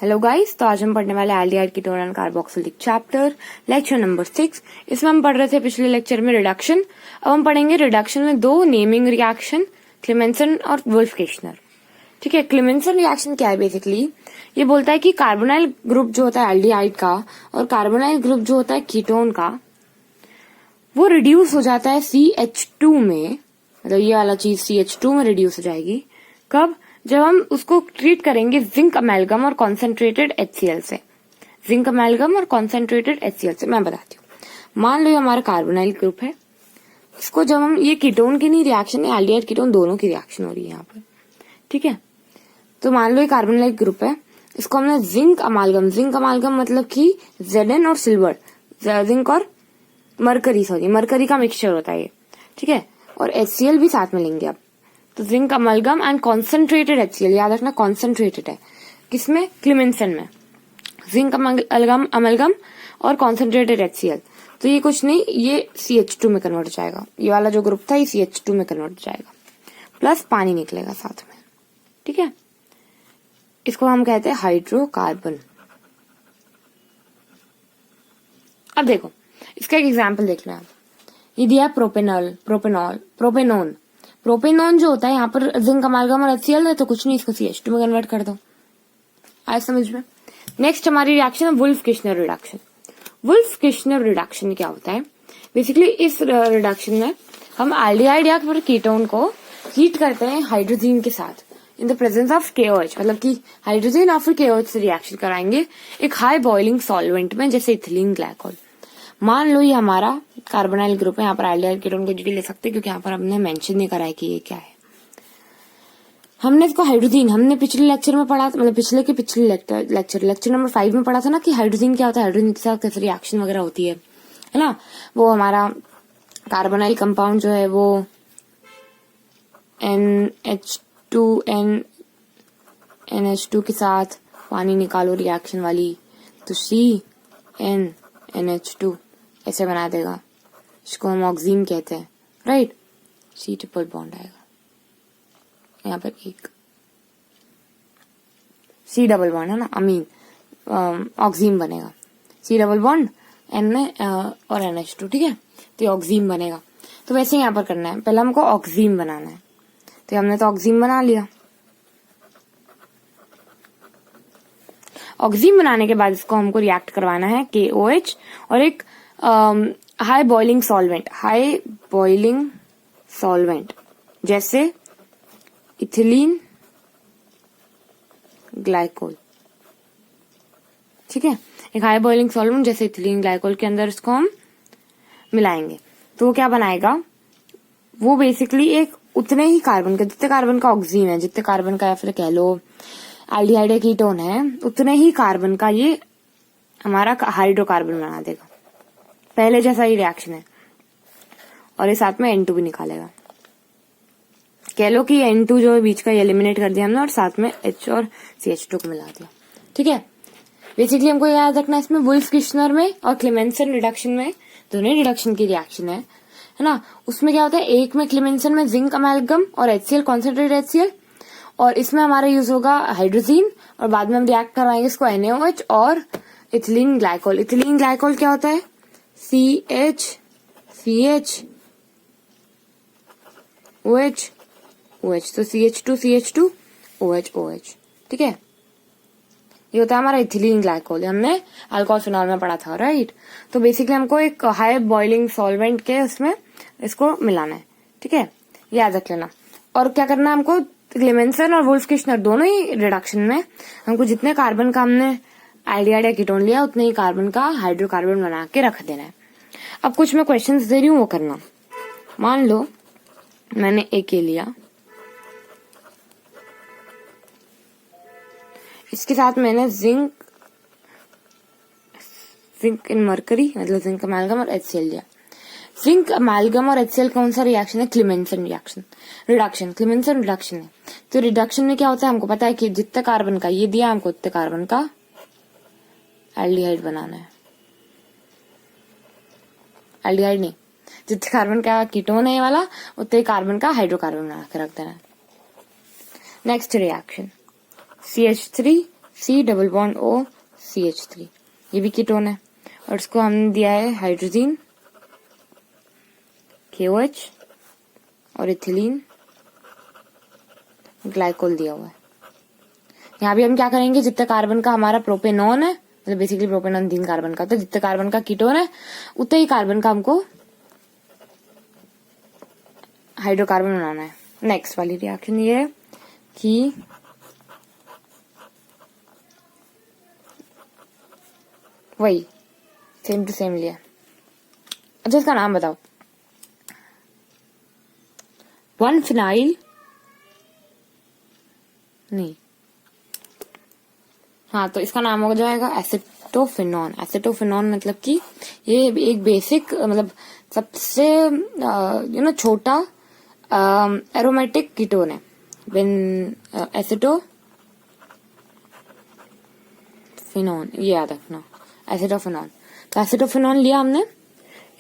Hello guys, तो आज हम पढ़ने वाले aldehyde ketone and carboxylic chapter lecture number 6। इसमें हम पढ़ रहे थे पिछले लेक्चर में रिडक्शन। अब हम पढ़ेंगे रिडक्शन में दो नेमिंग रिएक्शन, क्लेमेंसन और वुल्फ-किश्नर। ठीक है, क्लेमेंसन रिएक्शन क्या है? बेसिकली ये बोलता है कि कार्बोनाइल ग्रुप जो होता है एल्डिहाइड का और कार्बोनाइल ग्रुप जो होता है कीटोन का, वो रिड्यूस हो जाता है CH2 में। मतलब ये वाला चीज CH2 में रिड्यूस हो जाएगी। कब? जब हम उसको ट्रीट करेंगे जिंक अमेलगम और कॉन्सेंट्रेटेड HCl से। जिंक अमेलगम और कॉन्सेंट्रेटेड HCl से मैं बताती हूँ। मान लो ये हमारा कार्बोनाइल ग्रुप है, इसको जब हम, ये कीटोन की नहीं रिएक्शन है, एल्डिहाइड कीटोन दोनों की रिएक्शन हो रही है यहाँ पर। ठीक है, तो मान लो ये कार्बोनाइल ग्रुप है, इसको हमने जिंक अमालगम मतलब कि Zn और सिल्वर, जिंक और मरकरी का मिक्सचर होता है ये। ठीक है, और HCl भी साथ में लेंगे अब। तो zinc amalgam and concentrated HCl, याद रखना कॉन्सेंट्रेटेड है किसमें? क्लेमेंसन में। जिंक अमलगम और कॉन्सेंट्रेटेड HCl, तो ये कुछ नहीं, ये CH2 में कन्वर्ट हो जाएगा। ये वाला जो ग्रुप था ये CH2 में कन्वर्ट हो जाएगा, प्लस पानी निकलेगा साथ में। ठीक है, इसको हम कहते हैं हाइड्रोकार्बन। अब देखो इसका एक एग्जाम्पल देख लो आप। ये दिया प्रोपेनॉन जो होता है, यहाँ पर जिंक अमालगम और HCl है, तो कुछ नहीं, इसको CH2 में कन्वर्ट कर दो। आए समझ में? नेक्स्ट हमारी रिएक्शन है वुल्फ-किश्नर रिडक्शन। वुल्फ-किश्नर रिडक्शन क्या होता है? बेसिकली इस रिडक्शन में हम एल्डिहाइड या फिर कीटोन को हीट करते हैं हाइड्रोजन के साथ in the presence of KOH, मतलब कि हाइड्रोजन और फिर KOH से रिएक्शन कराएंगे एक हाई बॉइलिंग सॉल्वेंट में, जैसे इथिलीन ग्लाइकोल। मान लो ये हमारा कार्बोनाइल ग्रुप है, यहाँ पर एल्डिहाइड कीटोन को भी ले सकते हैं क्योंकि यहाँ पर हमने मेंशन नहीं करा है कि ये क्या है। हमने इसको हाइड्रोजन, हमने पिछले लेक्चर में पढ़ा, मतलब पिछले लेक्चर नंबर 5 में पढ़ा था ना कि हाइड्रोजन क्या होता है, हाइड्रोजन के साथ कैसे रिएक्शन वगैरह होती है ना। वो हमारा कार्बोनाइल कंपाउंड जो है वो NH2 के साथ पानी निकालो रिएक्शन वाली, तो CnNH2 ऐसे बना देगा। इसको हम ऑक्सीन कहते हैं, राइट। C ट्रिपल बॉन्ड आएगा यहाँ पर, एक C डबल बॉन्ड है ना, अमीन, ऑक्सीन बनेगा। C डबल बॉन्ड N और NH2, ठीक है, तो ये ऑक्सीन बनेगा। तो वैसे यहाँ पर करना है, पहले हमको ऑक्सीन बनाना है, तो हमने तो ऑक्सीन बना लिया। ऑक्सीन बनाने के बाद इसको हमको रिएक्ट करवाना है KOH और एक हाई बॉइलिंग सॉल्वेंट जैसे इथिलीन ग्लाइकोल। ठीक है, एक हाई बॉइलिंग सॉल्वेंट जैसे इथिलीन ग्लाइकोल के अंदर इसको हम मिलाएंगे, तो वो क्या बनाएगा? वो बेसिकली एक उतने ही कार्बन का, जितने कार्बन का ऑक्सीजन है, जितने कार्बन का या फिर कह लो एल्डिहाइड कीटोन है, उतने ही कार्बन का ये हमारा हाइड्रोकार्बन बना देगा। पहले जैसा ही रिएक्शन है, और ये साथ में N2 भी निकालेगा। कह लो कि N2 जो है बीच का एलिमिनेट कर दिया हमने, और साथ में H और CH2 को मिला दिया। ठीक है, बेसिकली हमको याद रखना, इसमें वुल्फ-किश्नर में और क्लेमेंसन रिडक्शन में, दोनों रिडक्शन की रिएक्शन है ना। उसमें क्या होता है, एक में क्लेमेंसन में जिंक अमेलगम और HCl, कॉन्सेंट्रेटेड HCl, और इसमें हमारा यूज होगा हाइड्रोजन, और बाद में हम रिएक्ट करवाएंगे इसको NaOH और इथिलीन ग्लाइकोल। इथिलीन ग्लाइकोल क्या होता है? OH, तो CH2 OH। ठीक है, ये होता है हमारा इथिलीन ग्लाइकोल, हमने अल्कोहल फिनॉल में पढ़ा था, राइट। तो बेसिकली हमको एक हाई बॉइलिंग सॉल्वेंट के उसमें इसको मिलाना है। ठीक है, याद रख लेना। और क्या करना है हमको, क्लेमेंसन और वुल्फ-किश्नर दोनों ही रिडक्शन में हमको जितने कार्बन का हमने एल्डिहाइड या कीटोन लिया, उतने ही कार्बन का हाइड्रोकार्बन बना के रख देना है। अब कुछ मैं क्वेश्चंस दे रही हूँ, वो करना। मान लो मैंने एक ये लिया, इसके साथ मैंने जिंक इन मरकरी, मतलब जिंक अमालगम और HCl लिया। जिंक अमालगम और HCl कौन सा रिएक्शन है? क्लेमेंसन रिडक्शन, क्लेमेंसन रिडक्शन है। तो रिडक्शन में क्या होता है, हमको पता है कि जितने कार्बन का ये दिया, हमको उतने कार्बन का एल्डिहाइड बनाना है। एल्डिहाइड नहीं, जितने कार्बन का कीटोन है ये वाला, उतने कार्बन का हाइड्रोकार्बन बना के रख देना है। Next reaction CH3 C double bond O CH3, ये भी कीटोन है। और इसको हमने दिया है हाइड्रोजन KOH और इथिलीन ग्लाइकोल दिया हुआ है। यहाँ भी हम क्या करेंगे, जितना कार्बन का हमारा प्रोपेनॉन है, मतलब बेसिकली प्रोपेनॉन 3 कार्बन का, तो जितना कार्बन का कीटोन है उतना ही कार्बन का हमको हाइड्रोकार्बन बनाना है। नेक्स्ट वाली रिएक्शन ये है कि वही सेम टू सेम लिया। अच्छा, इसका नाम बताओ। 1 फिनाइल नहीं, हाँ, तो इसका नाम हो जाएगा एसिटोफिनॉन। एसिटोफिनॉन मतलब कि ये एक बेसिक, मतलब सबसे छोटा एरोमेटिक कीटोन है। एसिटोफिनॉन, ये याद रखना, एसिटोफिनॉन। तो एसिटोफिनॉन लिया हमने,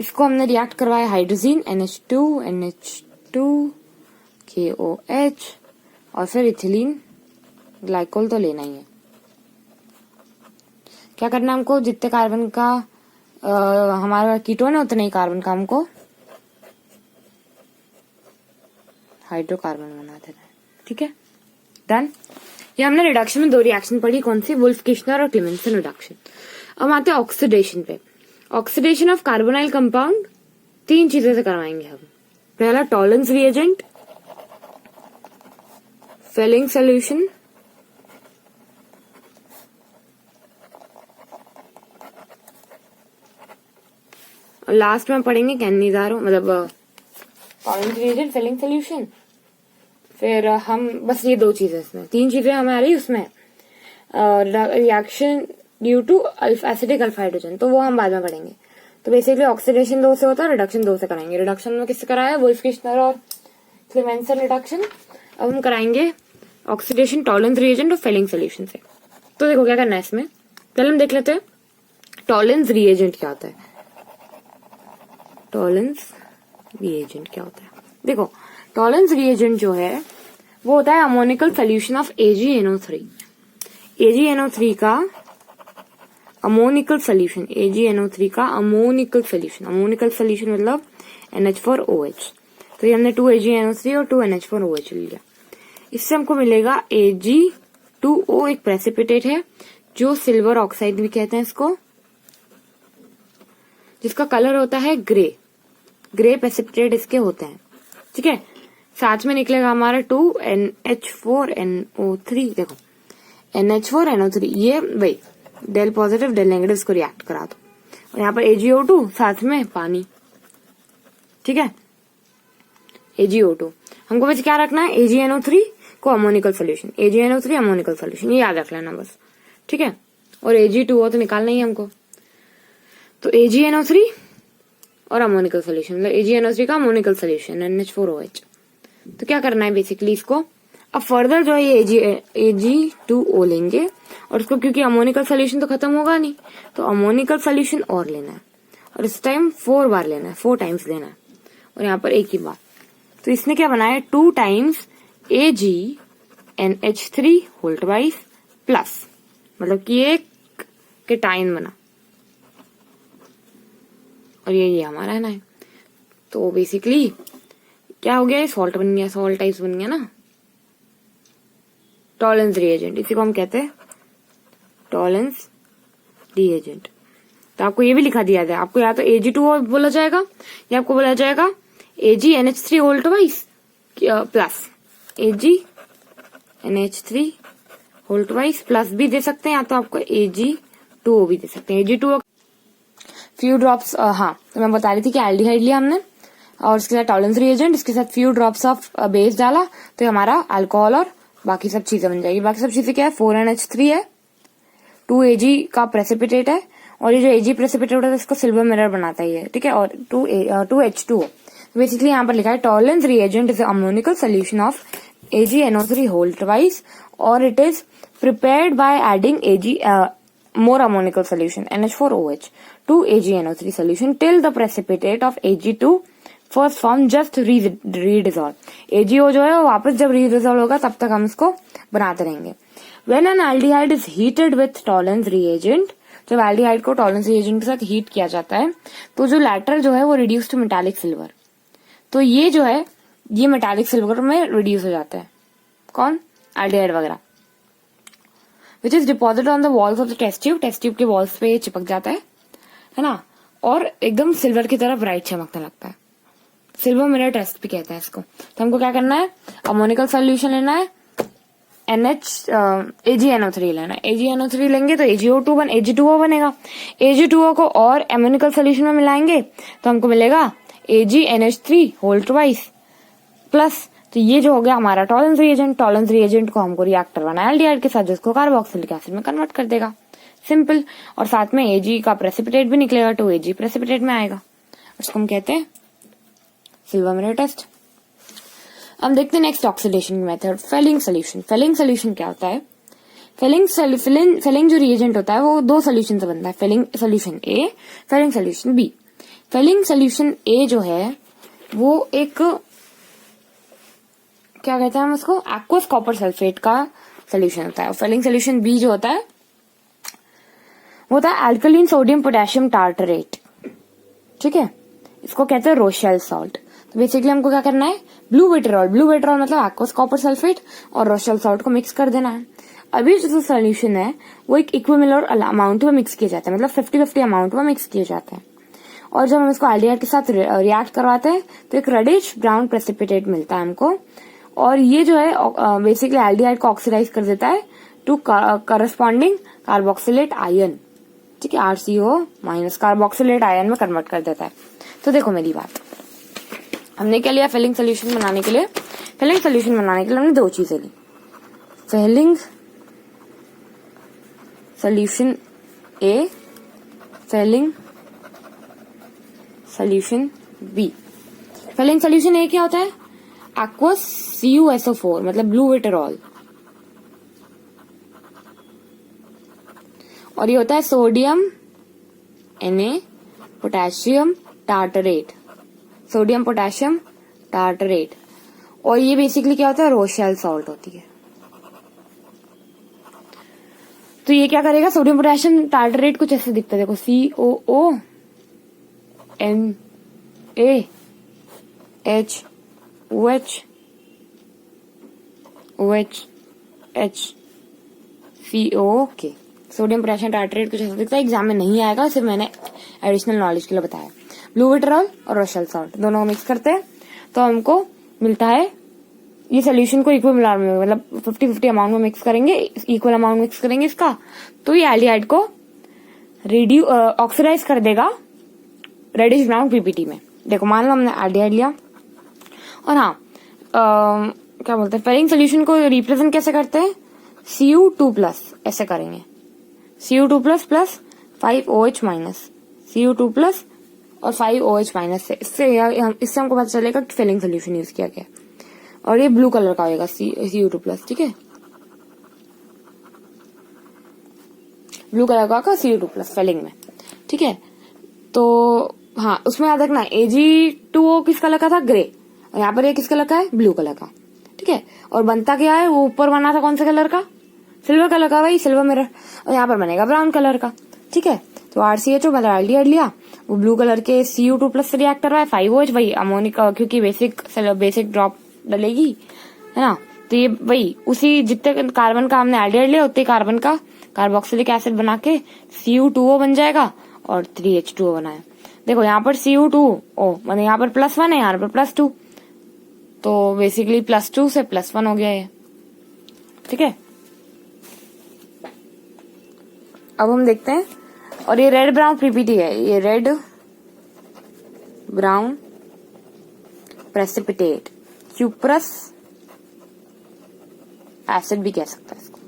इसको हमने रिएक्ट करवाया हाइड्रोजन NH2 KOH और फिर इथिलीन ग्लाइकोल तो लेना ही है। क्या करना है हमको, जितने कार्बन का हमारा कीटोन है उतने ही कार्बन का हमको हाइड्रोकार्बन बना देना है। ठीक है, डन। ये हमने रिडक्शन में 2 रिएक्शन पढ़ी, कौन सी, वुल्फ-किश्नर और क्लेमेंसन रिडक्शन। अब आते हैं ऑक्सीडेशन पे। ऑक्सीडेशन ऑफ कार्बोनाइल कंपाउंड 3 चीजों से करवाएंगे हम। पहला टॉलरेंस रिएजेंट, फेलिंग सोल्यूशन और लास्ट में पढ़ेंगे कैनिजारो, मतलब टॉलरेंस रिएजेंट, फेलिंग सोल्यूशन। फिर हम बस ये 2 चीजें, इसमें 3 चीजें हमारी उसमें reaction due to acidic alpha hydrogen, तो वो हम बाद में पढ़ेंगे। तो बेसिकली ऑक्सीडेशन 2 से होता है, रिडक्शन 2 से कराएंगे। रिडक्शन में किससे कराया, वुल्फ-किश्नर और क्लेमेंसन रिडक्शन। अब हम कराएंगे ऑक्सीडेशन टॉलरेंस रिएजेंट और फेलिंग सोल्यूशन से। तो देखो क्या करना है इसमें, पहले हम देख लेते हैं टॉलरेंस रिएजेंट क्या होता है। टॉलरेंस रिएजेंट क्या होता है, देखो टॉलरेंस रिएजेंट जो है वो होता है ammoniacal solution of AgNO3। AgNO3 का अमोनिकल सोल्यूशन, AgNO3 का अमोनिकल सोल्यूशन, अमोनिकल सोल्यूशन मतलब NH4OH। तो ये हमने 2 AgNO3 और 2 NH4OH लिया। इससे हमको मिलेगा Ag2O, एक प्रेसिपिटेट है जो सिल्वर ऑक्साइड भी कहते हैं इसको, जिसका कलर होता है ग्रे। ग्रे प्रेसिपिटेट इसके होते हैं। ठीक है, साथ में निकलेगा हमारा 2NH4NO3। देखो NH4NO3, ये भाई डेल पॉजिटिव डेल नेगेटिव इसको रिएक्ट करा दो, और यहाँ पर AgO2 साथ में पानी। ठीक है, AgO2 हमको बस क्या रखना है, AgNO3 को ammoniacal solution, AgNO3 ammoniacal solution, ये याद रख लेना बस। ठीक है, और Ag2O तो निकालना ही हमको, तो AgNO3 और अमोनिकल सोल्यूशन, मतलब AgNO3 का अमोनिकल सोल्यूशन NH4OH। तो क्या करना है बेसिकली इसको, अब फर्दर जो है ये Ag2O लेंगे, और इसको क्योंकि अमोनिकल सोल्यूशन तो खत्म होगा नहीं, तो अमोनिकल सोल्यूशन और लेना है, और इस टाइम 4 बार लेना है, 4 टाइम्स लेना है, और यहाँ पर एक ही बार। तो इसने क्या बनाया, 2 times AgNH3 whole twice plus, मतलब कि एक केटाइन बना, और ये हमारा है ना। तो बेसिकली क्या हो गया, ये सॉल्ट बन गया, सॉल्ट टाइप्स बन गया ना, टॉलरेंस रिएजेंट, इसी को हम कहते हैं टॉलरेंस रिएजेंट। तो आपको ये भी लिखा दिया है, आपको या तो Ag2O बोला जाएगा या आपको बोला जाएगा AgNH3 whole twice plus AgNH3 whole twice plus भी दे सकते हैं, या तो आपको Ag2O भी दे सकते हैं। Ag2O फ्यू ड्रॉप्स, हाँ, तो मैं बता रही थी कि एल्डिहाइड लिया हमने और इसके साथ टॉलरेंस रिएजेंट, इसके साथ फ्यू ड्रॉप्स ऑफ बेस डाला, तो ये हमारा अल्कोहल और बाकी सब चीजें बन जाएगी। बाकी सब चीजें क्या है, 4NH3 है, 2 Ag का प्रेसिपिटेट है, और ये जो Ag प्रेसिपिटेट होता है इसको सिल्वर मिरर बनाता ही है। ठीक है, और 2H2O। बेसिकली यहाँ पर लिखा है Tollens reagent is ammoniacal solution of AgNO3 whole twice, और it is prepared by adding more ammonical solution NH4OH to AgNO3 solution till the precipitate of Ag2 first form just redissolve। AgO जो है वो वापस जब redissolve होगा तब तक हम इसको बनाते रहेंगे। When an aldehyde is heated with Tollens reagent, जब एल्डिहाइड को टॉलेंस रिएजेंट के साथ हीट किया जाता है तो जो लैटर जो है वो रिड्यूस टू मेटालिक सिल्वर, तो ये जो है ये मेटालिक सिल्वर में रिड्यूस हो जाता है। कौन? एल्डिहाइड वगैरह, which is deposited on the walls of the test tube, test tube के वॉल्स पे चिपक जाता है ना, और एकदम सिल्वर की तरह ब्राइट चमकने लगता है। सिल्वर मिरर टेस्ट भी कहते हैं इसको। तो हमको क्या करना है, अमोनिकल सोल्यूशन लेना है, AgNO3 लेना है। AgNO3 लेंगे तो AgO2 बनेगा। Ag2O को और अमोनिकल सोल्यूशन में मिलाएंगे तो हमको मिलेगा AgNH3 होल ट्वाइस प्लस, तो ये जो हो गया हमारा टॉलेंस रिएजेंट। टॉलेंस रिएजेंट को हमको रिएक्टर बनाया एल्डिहाइड के साथ, जिसको कार्बोक्सिलिक एसिड में कन्वर्ट कर देगा। सिंपल। और साथ में Ag का प्रेसिपिटेट भी निकलेगा, तो Ag प्रेसिपिटेट में आएगा। उसको हम कहते हैं सिल्वर मिरर टेस्ट। अब देखते हैं next oxidation method, Fehling solution. Fehling solution क्या होता है? फेलिंग जो रिएजेंट होता है वो दो सोल्यूशन से बनता है, Fehling solution A, Fehling solution B. Fehling solution A जो है वो एक क्या कहते हैं हम उसको, एक्वस कॉपर सल्फेट का सोल्यूशन होता है। और फेलिंग सोल्यूशन बी जो होता है वो होता है अल्कलीन सोडियम पोटेशियम टार्टरेट, ठीक है, इसको कहते हैं रोशेल सॉल्ट। तो बेसिकली हमको क्या करना है, ब्लू विट्रियोल मतलब एक्वस कॉपर सल्फेट और रोशेल सॉल्ट को मिक्स कर देना है। अभी जो सोल्यूशन है वो एक इक्विमिलर अमाउंट में मिक्स किया जाता है, मतलब 50-50 अमाउंट में मिक्स किया जाता है। और जब हम इसको एल्डिहाइड के साथ रिएक्ट करवाते हैं तो एक रेडिश ब्राउन प्रेसिपिटेट मिलता है हमको, और ये जो है बेसिकली एल्डिहाइड को ऑक्सीडाइज कर देता है टू करस्पॉन्डिंग कार्बोक्सिलेट आयन, ठीक है, RCO- कार्बोक्सिलेट आयन में कन्वर्ट कर देता है। तो देखो मेरी बात, हमने क्या लिया फेलिंग सोल्यूशन बनाने के लिए? फेलिंग सोल्यूशन बनाने के लिए हमने दो चीजें ली, Fehling solution A, Fehling solution B. Fehling solution A क्या होता है? एक्वस CuSO4 मतलब ब्लू विट्रियोल, और ये होता है sodium Na potassium tartrate, sodium potassium tartrate. और ये बेसिकली क्या होता है, रोशेल सॉल्ट होती है। तो ये क्या करेगा, सोडियम पोटेशियम टार्टरेट कुछ ऐसे दिखता है, देखो CONAHOHCO, सोडियम पोटेशियम टार्टरेट कुछ ऐसा दिखता है। एग्जाम में नहीं आएगा, सिर्फ मैंने एडिशनल नॉलेज के लिए बताया। ब्लू विट्रियोल और रोशेल सॉल्ट दोनों को मिक्स करते हैं तो हमको मिलता है ये सोल्यूशन को इक्विमिलर में, मतलब 50-50 अमाउंट में मिक्स करेंगे, इक्वल अमाउंट मिक्स करेंगे इसका, तो ये एल्डिहाइड को ऑक्सीडाइज कर देगा रेडिश ब्राउन PPT में। देखो मान लो हमने एल्डिहाइड लिया, और हाँ क्या बोलते हैं, फेलिंग सोल्यूशन को रिप्रेजेंट कैसे करते हैं, Cu2+ ऐसे करेंगे, Cu2+ प्लस 5OH-, Cu2+ और 5OH- से, इससे हमको पता चलेगा कि फेलिंग सोल्यूशन यूज किया गया। और ये ब्लू कलर का होगा Cu2+, ठीक है, ब्लू कलर का Cu2+ फेलिंग में, ठीक है। तो हाँ उसमें याद रखना Ag2O किस कलर का था, ग्रे, और यहाँ पर ये किस कलर का है, ब्लू कलर का, ठीक है। और बनता क्या है, वो ऊपर बना था कौन से कलर का, सिल्वर कलर का, वही सिल्वर मिरर, और यहाँ पर बनेगा ब्राउन कलर का, ठीक है। तो RCHO मतलब एल्डिहाइड लिया, वो ब्लू कलर के Cu2+ से रिएक्ट करवाया, 5OH वही अमोनिका, क्योंकि बेसिक ड्रॉप डलेगी, है ना। तो ये वही उसी जितने कार्बन का हमने एल्डिहाइड लिया उतने कार्बन का कार्बोक्सिलिक एसिड बना के Cu2O बन जाएगा और 3H2O बनाया। देखो यहाँ पर Cu2O मतलब यहाँ पर +1 है, यहाँ पर +2, तो बेसिकली +2 से +1 हो गया ये, ठीक है। अब हम देखते हैं, और ये रेड ब्राउन PPT है, ये red brown precipitate, cuprous acid भी कह सकता है इसको,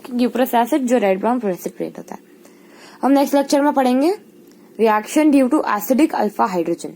क्यूप्रस एसिड जो रेड ब्राउन प्रेसिपिटेट होता है। हम नेक्स्ट लेक्चर में पढ़ेंगे reaction due to acidic alpha hydrogen.